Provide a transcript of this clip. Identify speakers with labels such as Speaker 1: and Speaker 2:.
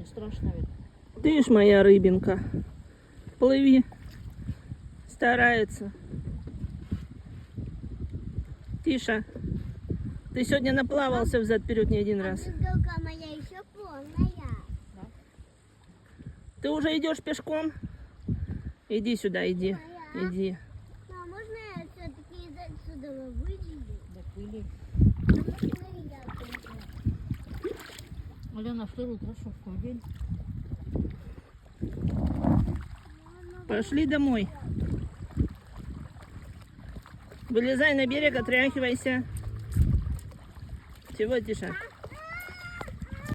Speaker 1: страшно ведь.
Speaker 2: Ты ж моя рыбинка. Плыви. Старается. Тиша. Ты сегодня наплавался взад-вперед не один раз.
Speaker 3: Бутылка моя еще полная.
Speaker 2: Ты уже идешь пешком? Иди сюда, иди. Иди.
Speaker 3: А можно я все-таки отсюда выйду?
Speaker 1: Да пыли.
Speaker 3: Можно я тоже?
Speaker 1: Алена, вторую кроссовку одень.
Speaker 2: Пошли домой. Вылезай на берег, отряхивайся. Чего, Тиша?